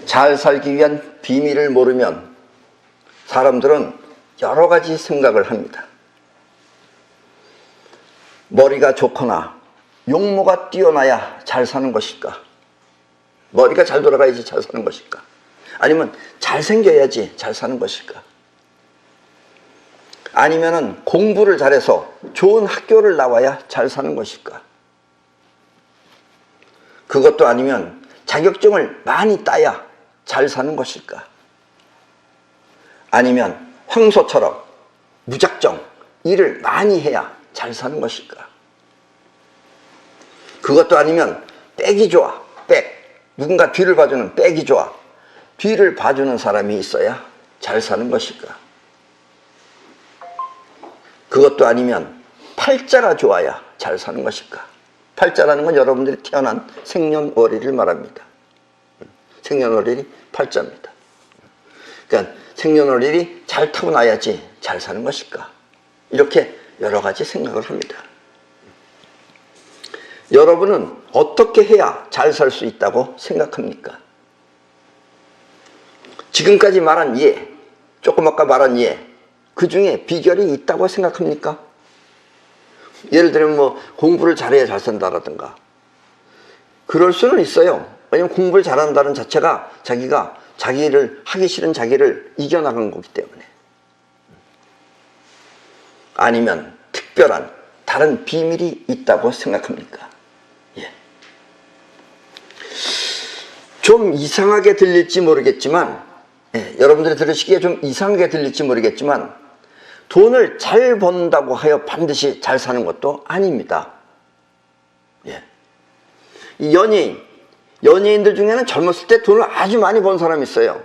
잘 살기 위한 비밀을 모르면 사람들은 여러 가지 생각을 합니다. 머리가 좋거나 용모가 뛰어나야 잘 사는 것일까? 머리가 잘 돌아가야지 잘 사는 것일까? 아니면 잘생겨야지 잘 사는 것일까? 아니면은 공부를 잘해서 좋은 학교를 나와야 잘 사는 것일까? 그것도 아니면 자격증을 많이 따야 잘 사는 것일까? 아니면 황소처럼 무작정 일을 많이 해야 잘 사는 것일까? 그것도 아니면 백이 좋아, 백. 누군가 뒤를 봐주는 백이 좋아. 뒤를 봐주는 사람이 있어야 잘 사는 것일까? 그것도 아니면 팔자가 좋아야 잘 사는 것일까? 팔자라는 건 여러분들이 태어난 생년월일을 말합니다. 생년월일이 팔자입니다. 그러니까 생년월일이 잘 타고나야지 잘 사는 것일까? 이렇게 여러 가지 생각을 합니다. 여러분은 어떻게 해야 잘 살 수 있다고 생각합니까? 지금까지 말한 예, 조금 아까 말한 예, 그 중에 비결이 있다고 생각합니까? 예를 들면 뭐 공부를 잘해야 잘 산다라든가 그럴 수는 있어요. 왜냐면 공부를 잘한다는 자체가 자기가 자기를 하기 싫은 자기를 이겨나간 거기 때문에. 아니면 특별한 다른 비밀이 있다고 생각합니까? 예. 좀 이상하게 들릴지 모르겠지만 여러분들이 들으시기에 좀 이상하게 들릴지 모르겠지만 돈을 잘 번다고 하여 반드시 잘 사는 것도 아닙니다. 예. 이 연예인들 중에는 젊었을 때 돈을 아주 많이 번 사람이 있어요.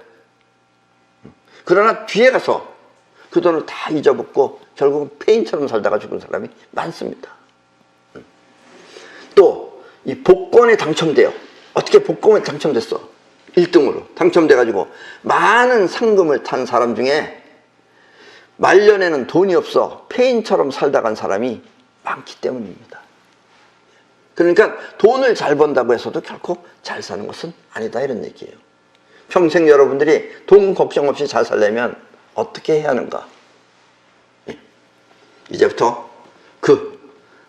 그러나 뒤에 가서 그 돈을 다 잊어먹고 결국은 폐인처럼 살다가 죽은 사람이 많습니다. 또 이 복권에 당첨돼요. 어떻게 복권에 당첨됐어? 1등으로 당첨돼가지고 많은 상금을 탄 사람 중에 말년에는 돈이 없어 폐인처럼 살다 간 사람이 많기 때문입니다. 그러니까 돈을 잘 번다고 해서도 결코 잘 사는 것은 아니다 이런 얘기예요. 평생 여러분들이 돈 걱정 없이 잘 살려면 어떻게 해야 하는가? 이제부터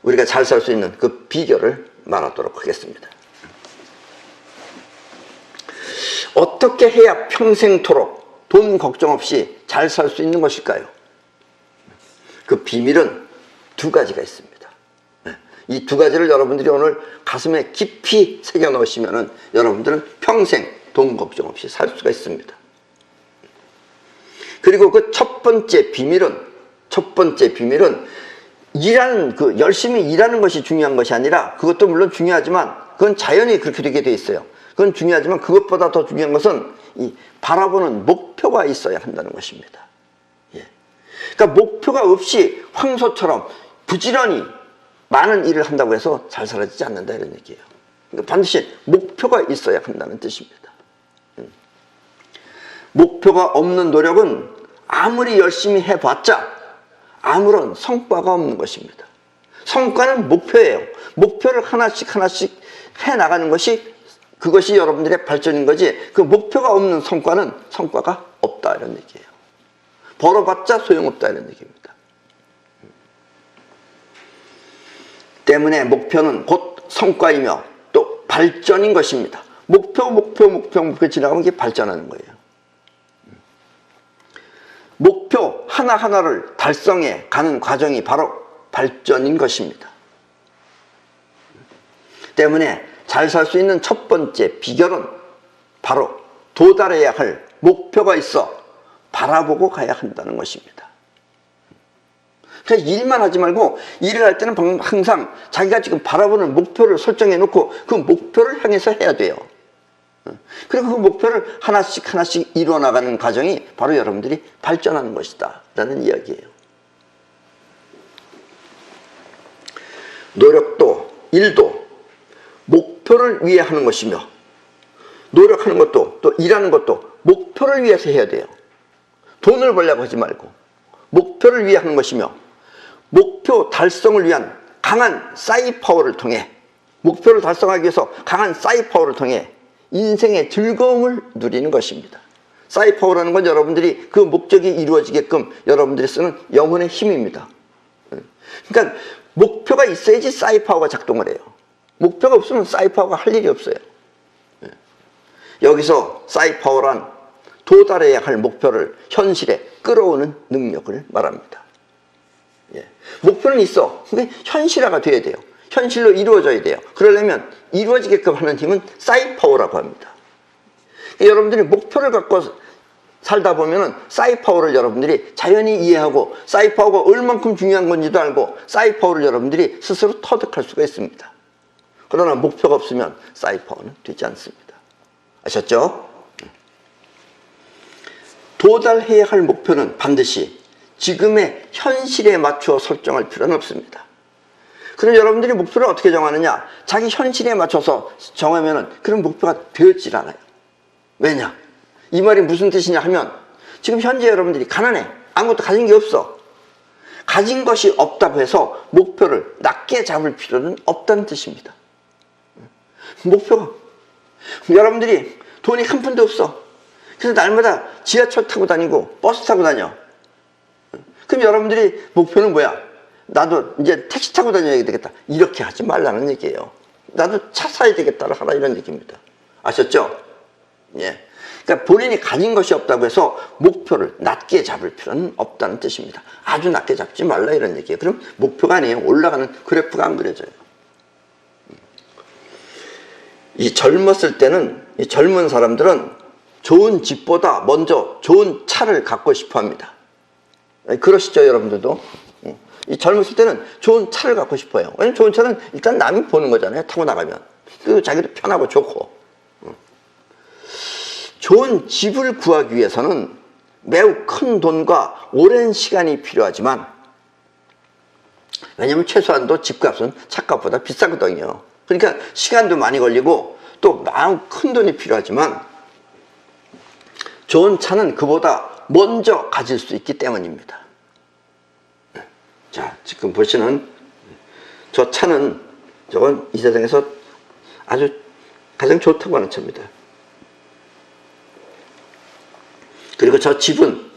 우리가 잘 살 수 있는 그 비결을 말하도록 하겠습니다. 어떻게 해야 평생토록 돈 걱정 없이 잘 살 수 있는 것일까요? 그 비밀은 두 가지가 있습니다. 이 두 가지를 여러분들이 오늘 가슴에 깊이 새겨 넣으시면은 여러분들은 평생 돈 걱정 없이 살 수가 있습니다. 그리고 그 첫 번째 비밀은 열심히 일하는 것이 중요한 것이 아니라, 그것도 물론 중요하지만 그건 자연히 그렇게 되게 돼 있어요. 그건 중요하지만 그것보다 더 중요한 것은 이 바라보는 목표가 있어야 한다는 것입니다. 예. 그러니까 목표가 없이 황소처럼 부지런히 많은 일을 한다고 해서 잘 살아지지 않는다 이런 얘기예요. 그러니까 반드시 목표가 있어야 한다는 뜻입니다. 목표가 없는 노력은 아무리 열심히 해봤자 아무런 성과가 없는 것입니다. 성과는 목표예요. 목표를 하나씩 해나가는 것이 그것이 여러분들의 발전인 거지, 그 목표가 없는 성과는 성과가 없다 이런 얘기예요. 벌어봤자 소용없다 이런 얘기입니다. 때문에 목표는 곧 성과이며 또 발전인 것입니다. 목표 지나가면 이게 발전하는 거예요. 목표 하나하나를 달성해 가는 과정이 바로 발전인 것입니다. 때문에 잘 살 수 있는 첫 번째 비결은 바로 도달해야 할 목표가 있어 바라보고 가야 한다는 것입니다. 그래서 일만 하지 말고 일을 할 때는 항상 자기가 지금 바라보는 목표를 설정해 놓고 그 목표를 향해서 해야 돼요. 그리고 그 목표를 하나씩 이루어 나가는 과정이 바로 여러분들이 발전하는 것이다 라는 이야기예요. 노력도 일도 목표를 위해 하는 것이며, 노력하는 것도 또 일하는 것도 목표를 위해서 해야 돼요. 돈을 벌려고 하지 말고 목표를 위해 하는 것이며, 목표 달성을 위한 강한 싸이 파워를 통해, 목표를 달성하기 위해서 강한 싸이 파워를 통해 인생의 즐거움을 누리는 것입니다. 싸이파워라는 건 여러분들이 그 목적이 이루어지게끔 여러분들이 쓰는 영혼의 힘입니다. 그러니까 목표가 있어야지 싸이파워가 작동을 해요. 목표가 없으면 싸이파워가 할 일이 없어요. 여기서 싸이파워란 도달해야 할 목표를 현실에 끌어오는 능력을 말합니다. 목표는 있어. 그게 현실화가 돼야 돼요. 현실로 이루어져야 돼요. 그러려면 이루어지게끔 하는 힘은 싸이파워라고 합니다. 여러분들이 목표를 갖고 살다 보면은 싸이파워를 여러분들이 자연히 이해하고 싸이파워가 얼만큼 중요한 건지도 알고 싸이파워를 여러분들이 스스로 터득할 수가 있습니다. 그러나 목표가 없으면 싸이파워는 되지 않습니다. 아셨죠? 도달해야 할 목표는 반드시 지금의 현실에 맞추어 설정할 필요는 없습니다. 그럼 여러분들이 목표를 어떻게 정하느냐? 자기 현실에 맞춰서 정하면은 그런 목표가 되었질 않아요. 왜냐? 이 말이 무슨 뜻이냐 하면 지금 현재 여러분들이 가난해. 아무것도 가진 게 없어. 가진 것이 없다고 해서 목표를 낮게 잡을 필요는 없다는 뜻입니다. 목표가 여러분들이 돈이 한 푼도 없어. 그래서 날마다 지하철 타고 다니고 버스 타고 다녀. 그럼 여러분들이 목표는 뭐야? 나도 이제 택시 타고 다녀야 되겠다. 이렇게 하지 말라는 얘기예요. 나도 차 사야 되겠다를 하라 이런 얘기입니다. 아셨죠? 예. 그러니까 본인이 가진 것이 없다고 해서 목표를 낮게 잡을 필요는 없다는 뜻입니다. 아주 낮게 잡지 말라 이런 얘기예요. 그럼 목표가 아니에요. 올라가는 그래프가 안 그려져요. 이 젊었을 때는 이 젊은 사람들은 좋은 집보다 먼저 좋은 차를 갖고 싶어 합니다. 그러시죠, 여러분들도? 이 젊었을 때는 좋은 차를 갖고 싶어요. 왜냐면 좋은 차는 일단 남이 보는 거잖아요. 타고 나가면. 그리고 자기도 편하고 좋고. 좋은 집을 구하기 위해서는 매우 큰 돈과 오랜 시간이 필요하지만, 왜냐면 최소한도 집값은 차값보다 비싸거든요. 그러니까 시간도 많이 걸리고 또 마음 큰 돈이 필요하지만 좋은 차는 그보다 먼저 가질 수 있기 때문입니다. 자, 지금 보시는 저 차는 저건 이 세상에서 아주 가장 좋다고 하는 차입니다. 그리고 저 집은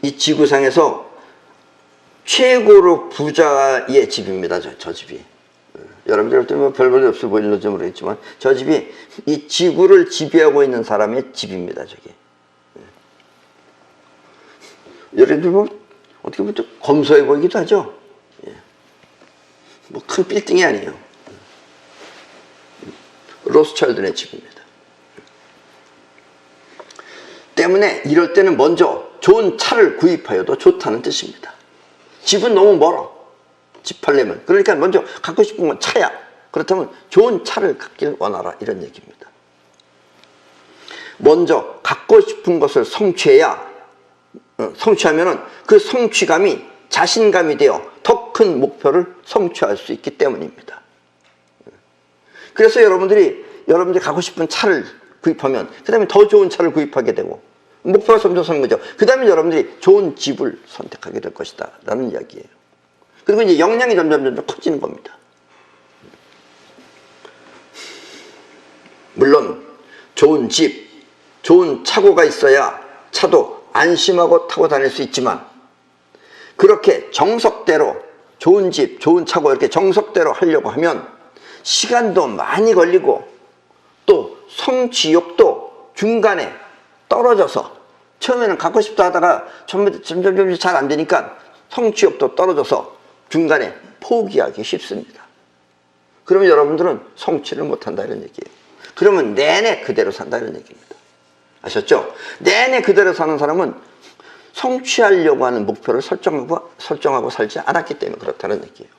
이 지구상에서 최고로 부자의 집입니다. 저 집이. 여러분들 뭐 별볼일 없어 보일지 모르겠지만 저 집이 이 지구를 지배하고 있는 사람의 집입니다. 저게. 여러분들 뭐 어떻게 보면 좀 검소해 보이기도 하죠. 뭐 큰 빌딩이 아니에요. 로스차일드의 집입니다. 때문에 이럴 때는 먼저 좋은 차를 구입하여도 좋다는 뜻입니다. 집은 너무 멀어. 집 하려면. 그러니까 먼저 갖고 싶은 건 차야. 그렇다면 좋은 차를 갖길 원하라 이런 얘기입니다. 먼저 갖고 싶은 것을 성취하면은 그 성취감이 자신감이 되어 더 큰 목표를 성취할 수 있기 때문입니다. 그래서 여러분들이 갖고 싶은 차를 구입하면 그 다음에 더 좋은 차를 구입하게 되고 목표가 점점 서는 거죠. 그 다음에 여러분들이 좋은 집을 선택하게 될 것이다 라는 이야기예요. 그리고 이제 역량이 점점 커지는 겁니다. 물론 좋은 집, 좋은 차고가 있어야 차도 안심하고 타고 다닐 수 있지만 그렇게 정석대로 좋은 집, 좋은 차고 이렇게 정석대로 하려고 하면 시간도 많이 걸리고 또 성취욕도 중간에 떨어져서 처음에는 갖고 싶다 하다가 점점 잘 안 되니까 성취욕도 떨어져서 중간에 포기하기 쉽습니다. 그러면 여러분들은 성취를 못한다 이런 얘기예요. 그러면 내내 그대로 산다 이런 얘기입니다. 아셨죠? 내내 그대로 사는 사람은 성취하려고 하는 목표를 설정하고 살지 않았기 때문에 그렇다는 얘기예요.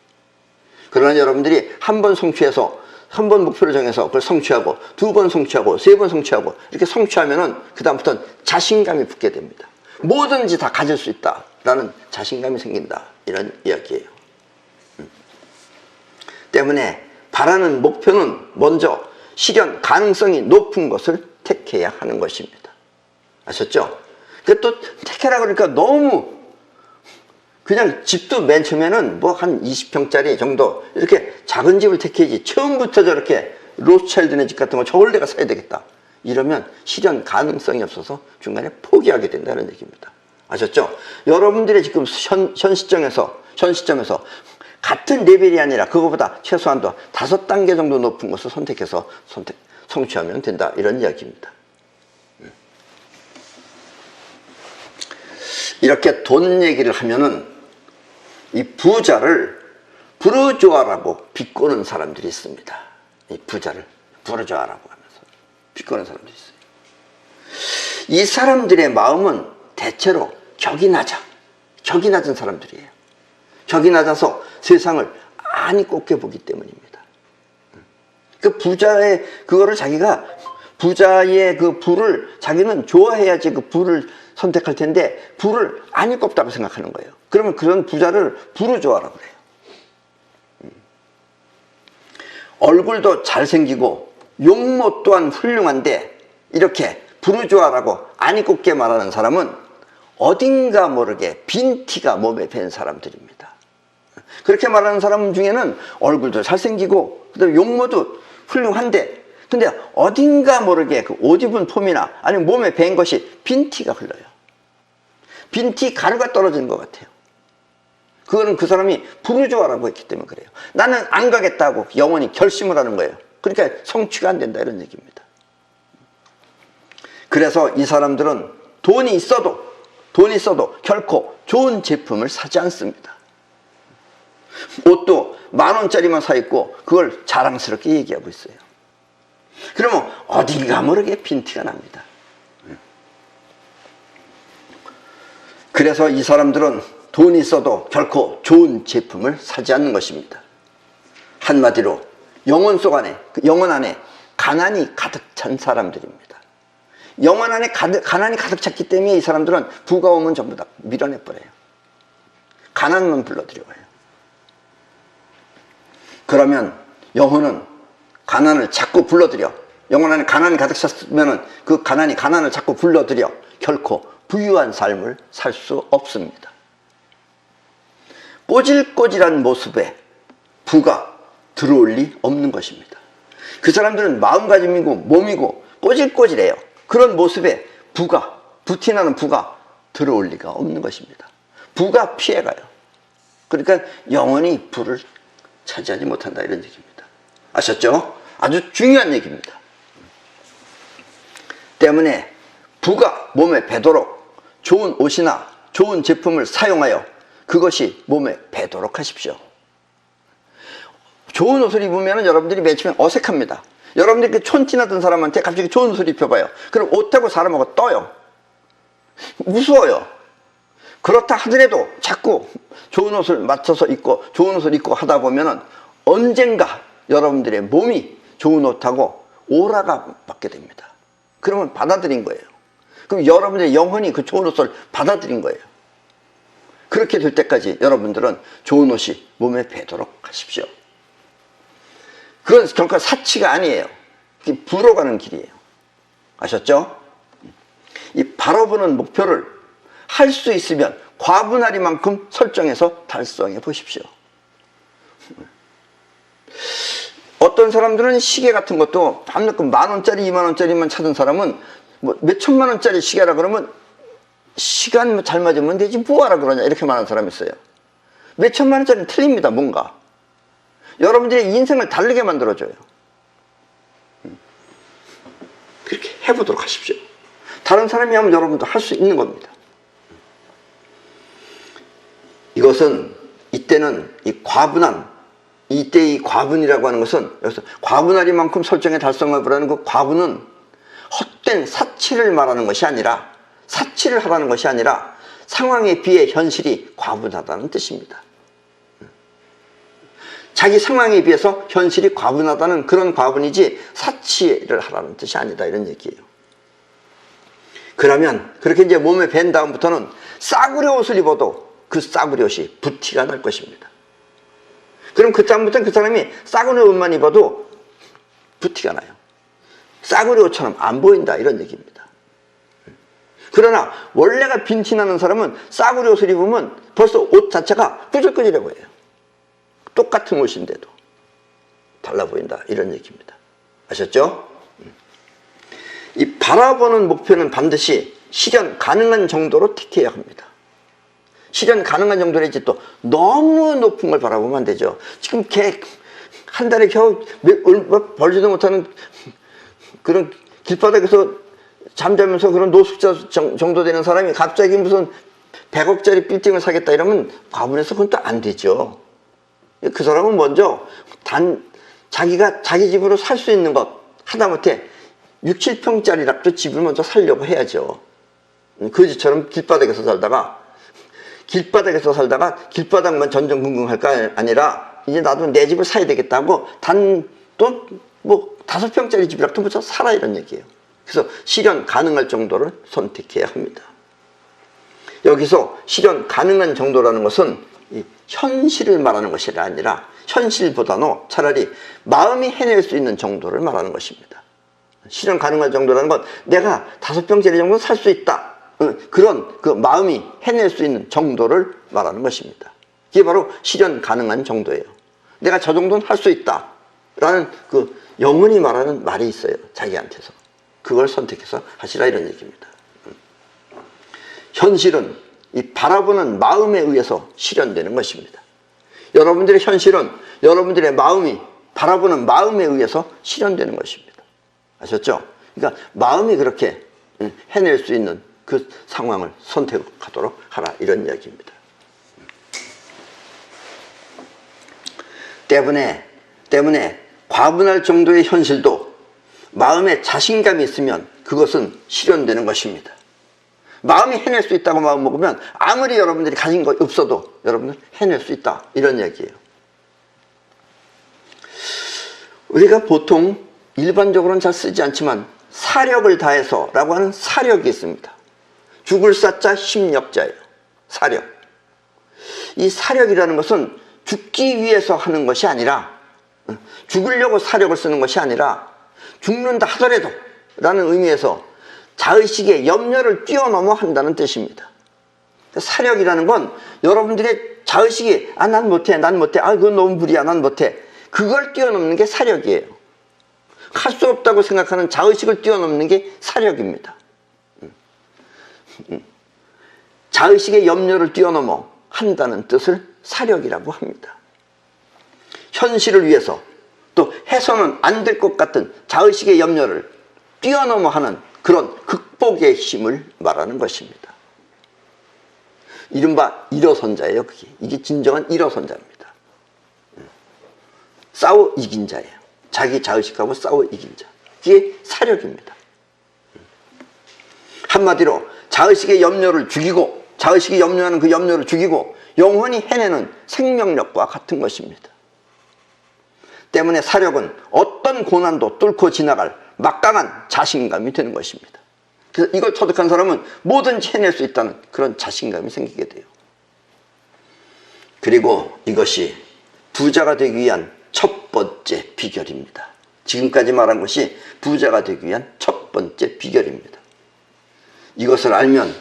그러나 여러분들이 한 번 성취해서 한 번 목표를 정해서 그걸 성취하고 두 번 성취하고 세 번 성취하고 이렇게 성취하면은 그 다음부터는 자신감이 붙게 됩니다. 뭐든지 다 가질 수 있다라는 자신감이 생긴다 이런 이야기예요. 때문에 바라는 목표는 먼저 실현 가능성이 높은 것을 택해야 하는 것입니다. 아셨죠? 또 택해라 그러니까 너무 그냥 집도 맨 처음에는 뭐 한 20평짜리 정도 이렇게 작은 집을 택해야지 처음부터 저렇게 로스차일드네 집 같은 거 저걸 내가 사야 되겠다. 이러면 실현 가능성이 없어서 중간에 포기하게 된다는 얘기입니다. 아셨죠? 여러분들의 지금 현 시점에서 같은 레벨이 아니라 그거보다 최소한도 5단계 정도 높은 것을 선택해서 성취하면 된다. 이런 이야기입니다. 이렇게 돈 얘기를 하면은 이 부자를 부르주아라고 비꼬는 사람들이 있습니다. 이 부자를 부르주아라고 하면서 비꼬는 사람들이 있어요. 이 사람들의 마음은 대체로 격이 낮은 사람들이에요. 격이 낮아서 세상을 아니 곱게 보기 때문입니다. 그 부자의 그거를 자기가 부자의 그 부를 자기는 좋아해야지 그 부를 선택할 텐데 부를 아니 곱다고 생각하는 거예요. 그러면 그런 부자를 부르주아라고 그래요. 얼굴도 잘생기고 용모 또한 훌륭한데 이렇게 부르주아라고 아니 곱게 말하는 사람은 어딘가 모르게 빈티가 몸에 밴 사람들입니다. 그렇게 말하는 사람 중에는 얼굴도 잘생기고 그다음에 용모도 훌륭한데 근데 어딘가 모르게 그 옷 입은 폼이나 아니면 몸에 밴 것이 빈티가 흘러요. 빈티 가루가 떨어지는 것 같아요. 그거는 그 사람이 부르주아라고 했기 때문에 그래요. 나는 안 가겠다고 영원히 결심을 하는 거예요. 그러니까 성취가 안 된다 이런 얘기입니다. 그래서 이 사람들은 돈이 있어도 결코 좋은 제품을 사지 않습니다. 옷도 10,000원짜리만 사 입고 그걸 자랑스럽게 얘기하고 있어요. 그러면 어딘가 모르게 빈티가 납니다. 그래서 이 사람들은 돈이 있어도 결코 좋은 제품을 사지 않는 것입니다. 한마디로 영혼 안에 가난이 가득 찬 사람들입니다. 영혼 안에 가난이 가득 찼기 때문에 이 사람들은 부가 오면 전부 다 밀어내버려요. 가난만 불러들여와요. 그러면 영혼은 가난을 자꾸 불러들여, 영혼 안에 가난이 가득 찼으면 그 가난을 자꾸 불러들여 결코 부유한 삶을 살 수 없습니다. 꼬질꼬질한 모습에 부가 들어올 리 없는 것입니다. 그 사람들은 마음가짐이고 몸이고 꼬질꼬질해요. 그런 모습에 부티나는 부가 들어올 리가 없는 것입니다. 부가 피해가요. 그러니까 영원히 부를 차지하지 못한다 이런 얘기입니다. 아셨죠? 아주 중요한 얘기입니다. 때문에 부가 몸에 배도록 좋은 옷이나 좋은 제품을 사용하여 그것이 몸에 배도록 하십시오. 좋은 옷을 입으면 여러분들이 맨 처음에 어색합니다. 여러분들이 이렇게 촌티나던 사람한테 갑자기 좋은 옷을 입혀봐요. 그럼 옷하고 사람하고 떠요. 무서워요. 그렇다 하더라도 자꾸 좋은 옷을 맞춰서 입고 좋은 옷을 입고 하다 보면은 언젠가 여러분들의 몸이 좋은 옷하고 오라가 맞게 됩니다. 그러면 받아들인 거예요. 그럼 여러분들의 영혼이 그 좋은 옷을 받아들인 거예요. 그렇게 될 때까지 여러분들은 좋은 옷이 몸에 배도록 하십시오. 그건 결코 사치가 아니에요. 부로 가는 길이에요. 아셨죠? 이 바라보는 목표를 할 수 있으면 과분하리만큼 설정해서 달성해 보십시오. 어떤 사람들은 시계 같은 것도 밤늦게 10,000원짜리 20,000원짜리만 찾은 사람은 뭐 몇천만원짜리 시계라 그러면 시간 잘 맞으면 되지 뭐하라 그러냐 이렇게 말하는 사람이 있어요. 몇천만원짜리는 틀립니다. 뭔가 여러분들의 인생을 다르게 만들어줘요. 그렇게 해보도록 하십시오. 다른 사람이 하면 여러분도 할 수 있는 겁니다. 이것은 이때는 이때의 과분이라고 하는 것은 여기서 과분하리만큼 설정에 달성을 보라는 그 과분은 헛된 사치를 말하는 것이 아니라 사치를 하라는 것이 아니라 상황에 비해 현실이 과분하다는 뜻입니다. 자기 상황에 비해서 현실이 과분하다는 그런 과분이지 사치를 하라는 뜻이 아니다 이런 얘기예요. 그러면 그렇게 이제 몸에 밴 다음부터는 싸구려 옷을 입어도 그 싸구려 옷이 부티가 날 것입니다. 그럼 그 다음부터는 그 사람이 싸구려 옷만 입어도 부티가 나요. 싸구려 옷처럼 안 보인다 이런 얘기입니다. 그러나 원래가 빈티나는 사람은 싸구려 옷을 입으면 벌써 옷 자체가 끄질끄질해 보여요. 똑같은 옷인데도 달라 보인다 이런 얘기입니다. 아셨죠? 이 바라보는 목표는 반드시 실현 가능한 정도로 택해야 합니다. 실현 가능한 정도라지 또 너무 높은 걸 바라보면 안 되죠. 지금 한 달에 겨우 얼마 벌지도 못하는 그런 길바닥에서 잠자면서 그런 노숙자 정도 되는 사람이 갑자기 무슨 100억짜리 빌딩을 사겠다 이러면 과분해서 그건 또 안 되죠. 그 사람은 먼저 자기가 자기 집으로 살 수 있는 것 하다못해 6, 7평짜리라도 집을 먼저 살려고 해야죠. 거지처럼 길바닥에서 살다가 길바닥만 전전긍긍할 거 아니라 이제 나도 내 집을 사야 되겠다고 또 뭐 5평짜리 집이라도 먼저 살아 이런 얘기예요. 그래서 실현 가능할 정도를 선택해야 합니다. 여기서 실현 가능한 정도라는 것은 이 현실을 말하는 것이 아니라 현실보다는 차라리 마음이 해낼 수 있는 정도를 말하는 것입니다. 실현 가능한 정도라는 건 내가 5평짜리 정도 살 수 있다. 그런 그 마음이 해낼 수 있는 정도를 말하는 것입니다. 이게 바로 실현 가능한 정도예요. 내가 저 정도는 할 수 있다. 라는 그 영혼이 말하는 말이 있어요. 자기한테서. 그걸 선택해서 하시라 이런 얘기입니다. 현실은 이 바라보는 마음에 의해서 실현되는 것입니다. 여러분들의 현실은 여러분들의 마음이 바라보는 마음에 의해서 실현되는 것입니다. 아셨죠? 그러니까 마음이 그렇게 해낼 수 있는 그 상황을 선택하도록 하라 이런 이야기입니다. 때문에 과분할 정도의 현실도 마음에 자신감이 있으면 그것은 실현되는 것입니다. 마음이 해낼 수 있다고 마음 먹으면 아무리 여러분들이 가진 거 없어도 여러분들 해낼 수 있다 이런 얘기예요. 우리가 보통 일반적으로는 잘 쓰지 않지만 사력을 다해서 라고 하는 사력이 있습니다. 죽을 사자 심력자예요. 사력. 이 사력이라는 것은 죽기 위해서 하는 것이 아니라 죽으려고 사력을 쓰는 것이 아니라 죽는다 하더라도 라는 의미에서 자의식의 염려를 뛰어넘어 한다는 뜻입니다. 사력이라는 건 여러분들의 자의식이 난 못해 그건 너무 무리야 난 못해 그걸 뛰어넘는 게 사력이에요. 할 수 없다고 생각하는 자의식을 뛰어넘는 게 사력입니다. 자의식의 염려를 뛰어넘어 한다는 뜻을 사력이라고 합니다. 현실을 위해서 또 해서는 안 될 것 같은 자의식의 염려를 뛰어넘어 하는 그런 극복의 힘을 말하는 것입니다. 이른바 일어선자예요. 이게 진정한 일어선자입니다. 싸워 이긴 자예요. 자기 자의식하고 싸워 이긴 자. 이게 사력입니다. 한마디로 자의식의 염려를 죽이고 자의식이 염려하는 그 염려를 죽이고 영원히 해내는 생명력과 같은 것입니다. 때문에 사력은 어떤 고난도 뚫고 지나갈 막강한 자신감이 되는 것입니다. 그래서 이걸 터득한 사람은 뭐든지 해낼 수 있다는 그런 자신감이 생기게 돼요. 그리고 이것이 부자가 되기 위한 첫 번째 비결입니다. 지금까지 말한 것이 부자가 되기 위한 첫 번째 비결입니다. 이것을 알면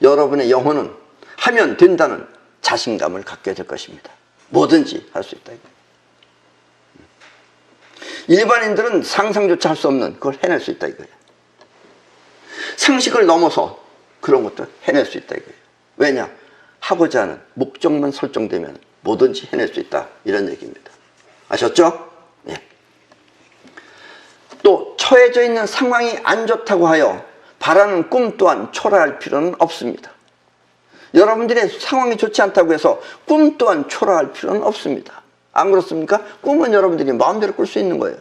여러분의 영혼은 하면 된다는 자신감을 갖게 될 것입니다. 뭐든지 할 수 있다. 일반인들은 상상조차 할 수 없는 그걸 해낼 수 있다 이거예요. 상식을 넘어서 그런 것도 해낼 수 있다 이거예요. 왜냐? 하고자 하는 목적만 설정되면 뭐든지 해낼 수 있다 이런 얘기입니다. 아셨죠? 예. 또 처해져 있는 상황이 안 좋다고 하여 바라는 꿈 또한 초라할 필요는 없습니다. 여러분들의 상황이 좋지 않다고 해서 꿈 또한 초라할 필요는 없습니다. 안 그렇습니까? 꿈은 여러분들이 마음대로 꿀 수 있는 거예요.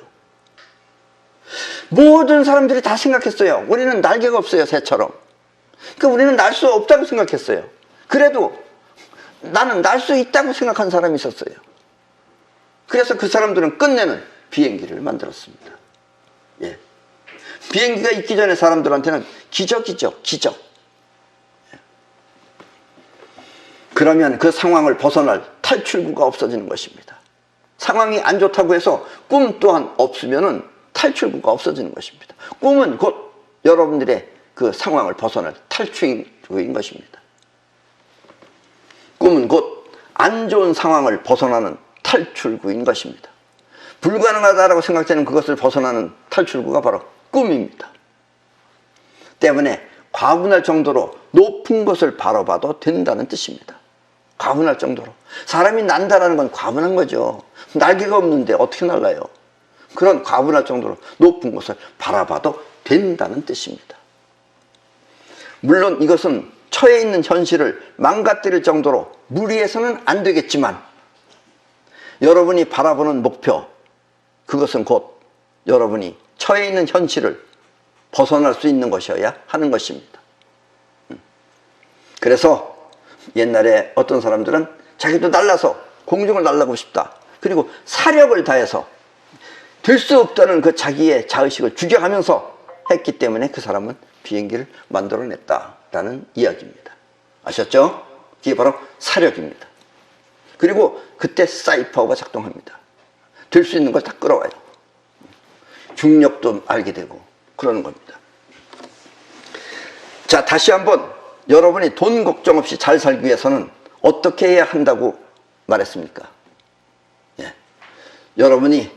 모든 사람들이 다 생각했어요. 우리는 날개가 없어요, 새처럼. 그러니까 우리는 날 수 없다고 생각했어요. 그래도 나는 날 수 있다고 생각한 사람이 있었어요. 그래서 그 사람들은 끝내는 비행기를 만들었습니다. 예. 비행기가 있기 전에 사람들한테는 기적이죠, 기적. 그러면 그 상황을 벗어날 탈출구가 없어지는 것입니다. 상황이 안 좋다고 해서 꿈 또한 없으면은 탈출구가 없어지는 것입니다. 꿈은 곧 여러분들의 그 상황을 벗어날 탈출구인 것입니다. 꿈은 곧 안 좋은 상황을 벗어나는 탈출구인 것입니다. 불가능하다라고 생각되는 그것을 벗어나는 탈출구가 바로 꿈입니다. 때문에 과분할 정도로 높은 것을 바라봐도 된다는 뜻입니다. 과분할 정도로. 사람이 난다라는 건 과분한 거죠. 날개가 없는데 어떻게 날라요? 그런 과분할 정도로 높은 것을 바라봐도 된다는 뜻입니다. 물론 이것은 처해 있는 현실을 망가뜨릴 정도로 무리해서는 안 되겠지만, 여러분이 바라보는 목표, 그것은 곧 여러분이 처해 있는 현실을 벗어날 수 있는 것이어야 하는 것입니다. 그래서 옛날에 어떤 사람들은 자기도 날라서 공중을 날라고 싶다, 그리고 사력을 다해서 될 수 없다는 그 자기의 자의식을 죽여가면서 했기 때문에 그 사람은 비행기를 만들어냈다라는 이야기입니다. 아셨죠? 이게 바로 사력입니다. 그리고 그때 사이파워가 작동합니다. 될 수 있는 걸 다 끌어와요. 중력도 알게 되고 그러는 겁니다. 자, 다시 한번, 여러분이 돈 걱정 없이 잘 살기 위해서는 어떻게 해야 한다고 말했습니까? 예. 여러분이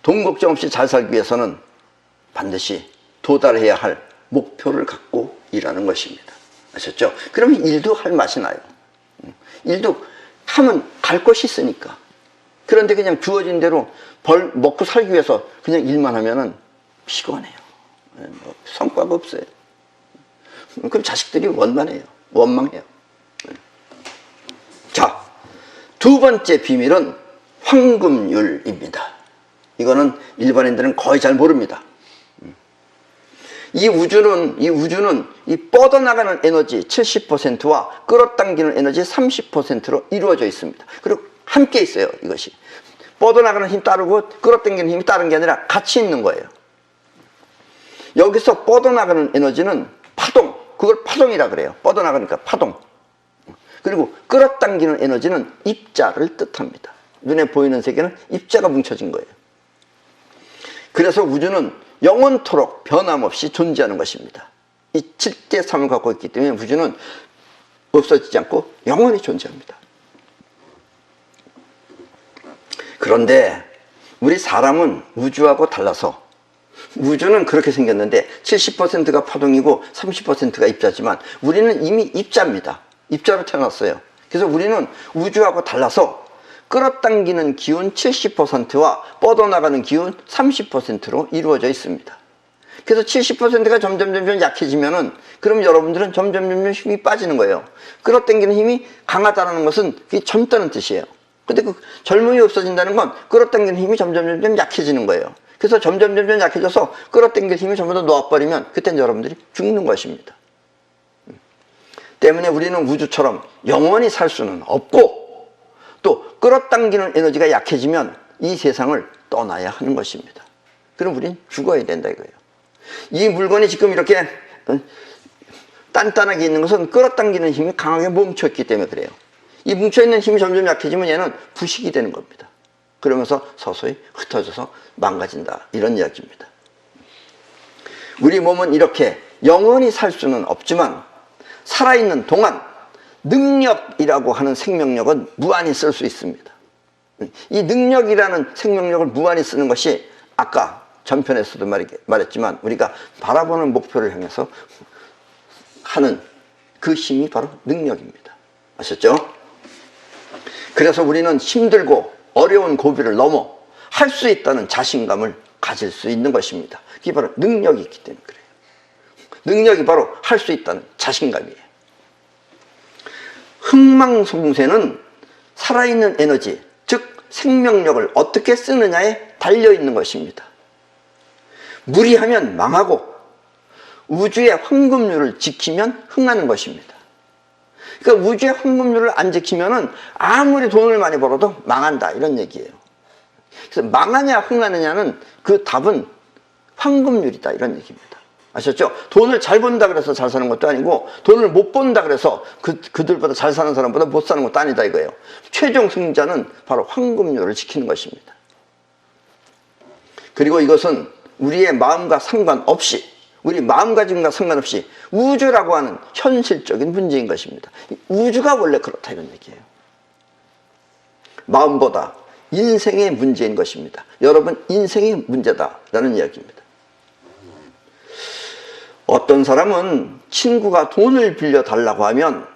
돈 걱정 없이 잘 살기 위해서는 반드시 도달해야 할 목표를 갖고 일하는 것입니다. 아셨죠? 그러면 일도 할 맛이 나요. 일도 하면 갈 곳이 있으니까. 그런데 그냥 주어진 대로 먹고 살기 위해서 그냥 일만 하면은 피곤해요. 성과가 없어요. 그럼 자식들이 원망해요. 자, 두 번째 비밀은 황금률입니다. 이거는 일반인들은 거의 잘 모릅니다. 이 우주는 이 뻗어나가는 에너지 70%와 끌어당기는 에너지 30%로 이루어져 있습니다. 그리고 함께 있어요, 이것이. 뻗어나가는 힘 따르고 끌어당기는 힘이 다른 게 아니라 같이 있는 거예요. 여기서 뻗어나가는 에너지는 파동, 그걸 파동이라 그래요. 뻗어나가니까 파동. 그리고 끌어당기는 에너지는 입자를 뜻합니다. 눈에 보이는 세계는 입자가 뭉쳐진 거예요. 그래서 우주는 영원토록 변함없이 존재하는 것입니다. 이 7대 3을 갖고 있기 때문에 우주는 없어지지 않고 영원히 존재합니다. 그런데 우리 사람은 우주하고 달라서, 우주는 그렇게 생겼는데 70%가 파동이고 30%가 입자지만 우리는 이미 입자입니다. 입자로 태어났어요. 그래서 우리는 우주하고 달라서 끌어당기는 기운 70%와 뻗어나가는 기운 30%로 이루어져 있습니다. 그래서 70%가 점점 약해지면은, 그럼 여러분들은 점점 힘이 빠지는 거예요. 끌어당기는 힘이 강하다는 것은 그게 젊다는 뜻이에요. 근데 그 젊음이 없어진다는 건 끌어당기는 힘이 점점 약해지는 거예요. 그래서 점점 약해져서 끌어당길 힘이 전부 다 놓아버리면 그때는 여러분들이 죽는 것입니다. 때문에 우리는 우주처럼 영원히 살 수는 없고, 또 끌어당기는 에너지가 약해지면 이 세상을 떠나야 하는 것입니다. 그럼 우린 죽어야 된다 이거예요. 이 물건이 지금 이렇게 단단하게 있는 것은 끌어당기는 힘이 강하게 멈췄기 때문에 그래요. 이 뭉쳐있는 힘이 점점 약해지면 얘는 부식이 되는 겁니다. 그러면서 서서히 흩어져서 망가진다, 이런 이야기입니다. 우리 몸은 이렇게 영원히 살 수는 없지만 살아있는 동안 능력이라고 하는 생명력은 무한히 쓸 수 있습니다. 이 능력이라는 생명력을 무한히 쓰는 것이 아까 전편에서도 말했지만 우리가 바라보는 목표를 향해서 하는 그 힘이 바로 능력입니다. 아셨죠? 그래서 우리는 힘들고 어려운 고비를 넘어 할 수 있다는 자신감을 가질 수 있는 것입니다. 그게 바로 능력이 있기 때문에 그래요. 능력이 바로 할 수 있다는 자신감이에요. 흥망성쇠는 살아있는 에너지, 즉 생명력을 어떻게 쓰느냐에 달려있는 것입니다. 무리하면 망하고 우주의 황금률을 지키면 흥하는 것입니다. 그러니까 우주의 황금률을 안 지키면은 아무리 돈을 많이 벌어도 망한다, 이런 얘기예요. 그래서 망하냐 흥하느냐는 그 답은 황금률이다, 이런 얘기입니다. 아셨죠? 돈을 잘 번다 그래서 잘 사는 것도 아니고, 돈을 못 번다 그래서 그들보다 잘 사는 사람보다 못 사는 것도 아니다 이거예요. 최종 승자는 바로 황금률을 지키는 것입니다. 그리고 이것은 우리의 마음과 상관없이, 우리 마음가짐과 상관없이 우주라고 하는 현실적인 문제인 것입니다. 우주가 원래 그렇다, 이런 얘기예요. 마음보다 인생의 문제인 것입니다. 여러분 인생의 문제다라는 이야기입니다. 어떤 사람은 친구가 돈을 빌려달라고 하면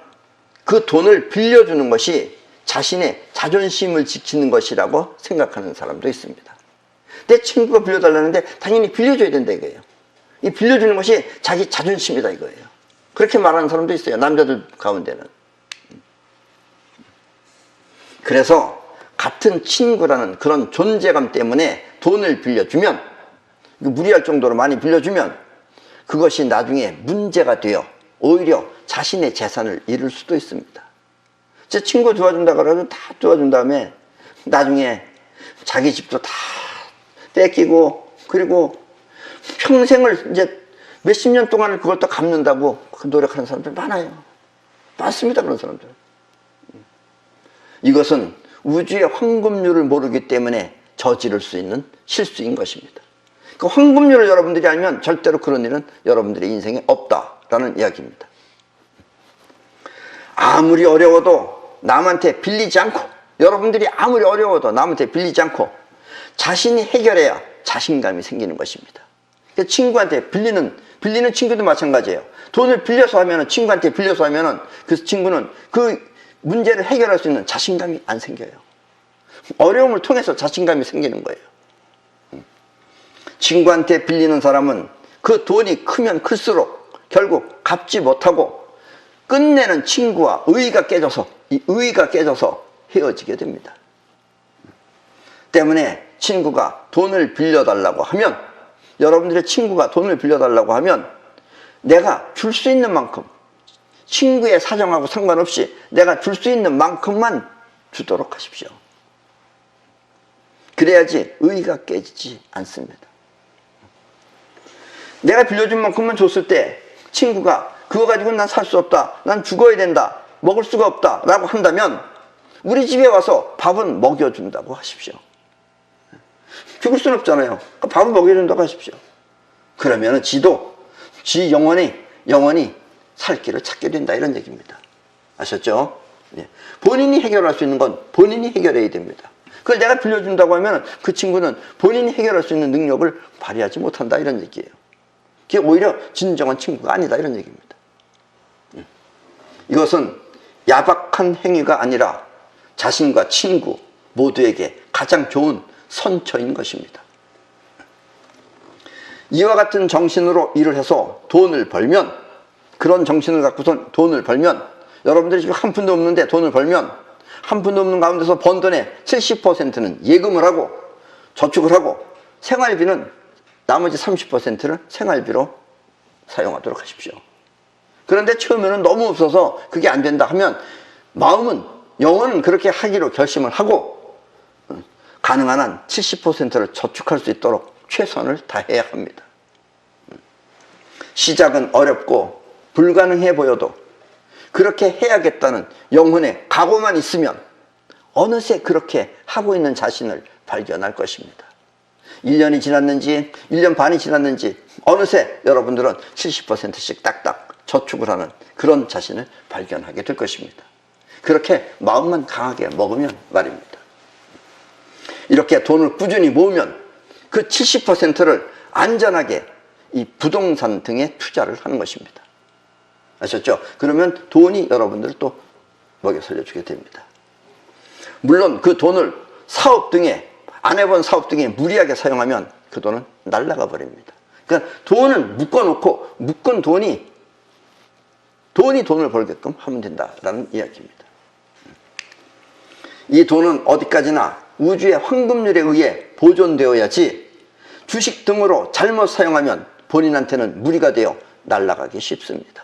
그 돈을 빌려주는 것이 자신의 자존심을 지키는 것이라고 생각하는 사람도 있습니다. 내 친구가 빌려달라는데 당연히 빌려줘야 된다 이거예요. 이 빌려주는 것이 자기 자존심이다 이거예요. 그렇게 말하는 사람도 있어요. 남자들 가운데는. 그래서 같은 친구라는 그런 존재감 때문에 돈을 빌려주면, 무리할 정도로 많이 빌려주면 그것이 나중에 문제가 되어 오히려 자신의 재산을 잃을 수도 있습니다. 제 친구 도와준다고 해서 다 도와준 다음에 나중에 자기 집도 다 뺏기고, 그리고 평생을 이제 몇십 년 동안을 그걸 또 갚는다고 노력하는 사람들 많아요. 많습니다, 그런 사람들. 이것은 우주의 황금률을 모르기 때문에 저지를 수 있는 실수인 것입니다. 그 황금률을 여러분들이 알면 절대로 그런 일은 여러분들의 인생에 없다라는 이야기입니다. 아무리 어려워도 남한테 빌리지 않고, 여러분들이 아무리 어려워도 남한테 빌리지 않고 자신이 해결해야 자신감이 생기는 것입니다. 친구한테 빌리는 친구도 마찬가지예요. 돈을 빌려서 하면은, 친구한테 빌려서 하면은 그 친구는 그 문제를 해결할 수 있는 자신감이 안 생겨요. 어려움을 통해서 자신감이 생기는 거예요. 친구한테 빌리는 사람은 그 돈이 크면 클수록 결국 갚지 못하고 끝내는 친구와 의의가 깨져서, 이 의의가 깨져서 헤어지게 됩니다. 때문에 친구가 돈을 빌려달라고 하면, 여러분들의 친구가 돈을 빌려달라고 하면 내가 줄 수 있는 만큼, 친구의 사정하고 상관없이 내가 줄 수 있는 만큼만 주도록 하십시오. 그래야지 의의가 깨지지 않습니다. 내가 빌려준 만큼만 줬을 때 친구가 그거 가지고 난 살 수 없다, 난 죽어야 된다, 먹을 수가 없다 라고 한다면 우리 집에 와서 밥은 먹여준다고 하십시오. 죽을 수는 없잖아요. 밥을 먹여준다고 하십시오. 그러면 지도 지 영원히 살 길을 찾게 된다, 이런 얘기입니다. 아셨죠? 네. 본인이 해결할 수 있는 건 본인이 해결해야 됩니다. 그걸 내가 빌려준다고 하면 그 친구는 본인이 해결할 수 있는 능력을 발휘하지 못한다, 이런 얘기예요. 그게 오히려 진정한 친구가 아니다, 이런 얘기입니다. 이것은 야박한 행위가 아니라 자신과 친구 모두에게 가장 좋은 선처인 것입니다. 이와 같은 정신으로 일을 해서 돈을 벌면, 그런 정신을 갖고선 돈을 벌면, 여러분들이 지금 한 푼도 없는데 돈을 벌면 한 푼도 없는 가운데서 번 돈의 70%는 예금을 하고 저축을 하고 생활비는, 나머지 30%를 생활비로 사용하도록 하십시오. 그런데 처음에는 너무 없어서 그게 안 된다 하면 영혼은 그렇게 하기로 결심을 하고 가능한 한 70%를 저축할 수 있도록 최선을 다해야 합니다. 시작은 어렵고 불가능해 보여도 그렇게 해야겠다는 영혼의 각오만 있으면 어느새 그렇게 하고 있는 자신을 발견할 것입니다. 1년이 지났는지 1년 반이 지났는지 어느새 여러분들은 70%씩 딱딱 저축을 하는 그런 자신을 발견하게 될 것입니다. 그렇게 마음만 강하게 먹으면 말입니다. 이렇게 돈을 꾸준히 모으면 그 70%를 안전하게 이 부동산 등에 투자를 하는 것입니다. 아셨죠? 그러면 돈이 여러분들을 또 먹여 살려주게 됩니다. 물론 그 돈을 사업 등에, 안 해본 사업 등에 무리하게 사용하면 그 돈은 날아가 버립니다. 그러니까 돈을 묶어놓고 묶은 돈이 돈을 벌게끔 하면 된다라는 이야기입니다. 이 돈은 어디까지나 우주의 황금률에 의해 보존되어야지 주식 등으로 잘못 사용하면 본인한테는 무리가 되어 날아가기 쉽습니다.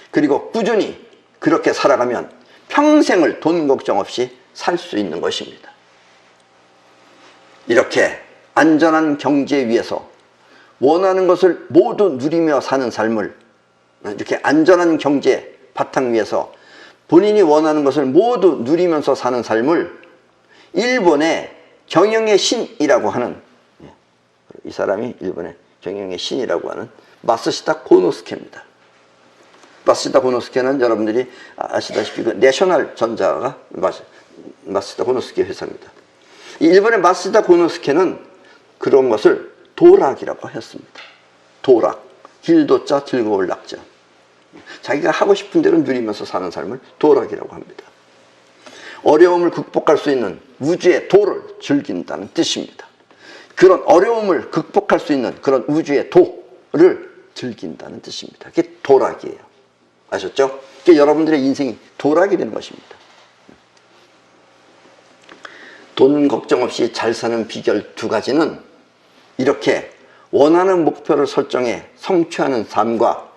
그리고 꾸준히 그렇게 살아가면 평생을 돈 걱정 없이 살 수 있는 것입니다. 이렇게 안전한 경제 위에서 원하는 것을 모두 누리며 사는 삶을, 이렇게 안전한 경제 바탕 위에서 본인이 원하는 것을 모두 누리면서 사는 삶을 일본의 경영의 신이라고 하는, 이 사람이 일본의 경영의 신이라고 하는 마쓰시다 고노스케입니다. 마쓰시다 고노스케는 여러분들이 아시다시피 그 내셔널 전자가 마쓰다 고노스케 회사입니다. 일본의 마쓰다 고노스케는 그런 것을 도락이라고 했습니다. 도락, 길도자 즐거울 낙자. 자기가 하고 싶은 대로 누리면서 사는 삶을 도락이라고 합니다. 어려움을 극복할 수 있는 우주의 도를 즐긴다는 뜻입니다. 그런 어려움을 극복할 수 있는 그런 우주의 도를 즐긴다는 뜻입니다. 그게 도락이에요. 아셨죠? 그게 여러분들의 인생이 도락이 되는 것입니다. 돈 걱정 없이 잘 사는 비결 2가지는 이렇게 원하는 목표를 설정해 성취하는 삶과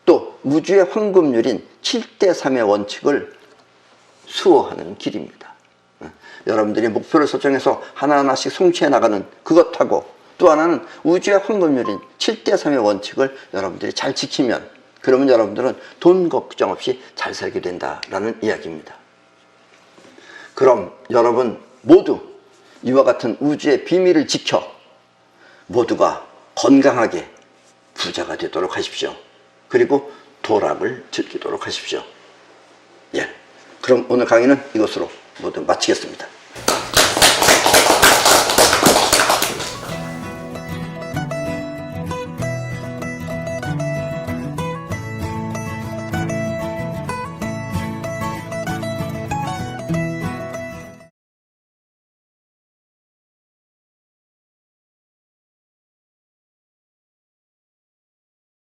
또 우주의 황금률인 7대3의 원칙을 수호하는 길입니다. 여러분들이 목표를 설정해서 하나하나씩 성취해 나가는 그것하고 또 하나는 우주의 황금률인 7대3의 원칙을 여러분들이 잘 지키면 그러면 여러분들은 돈 걱정 없이 잘 살게 된다라는 이야기입니다. 그럼 여러분 모두 이와 같은 우주의 비밀을 지켜 모두가 건강하게 부자가 되도록 하십시오. 그리고 도락을 즐기도록 하십시오. 예, 그럼 오늘 강의는 이것으로 모두 마치겠습니다.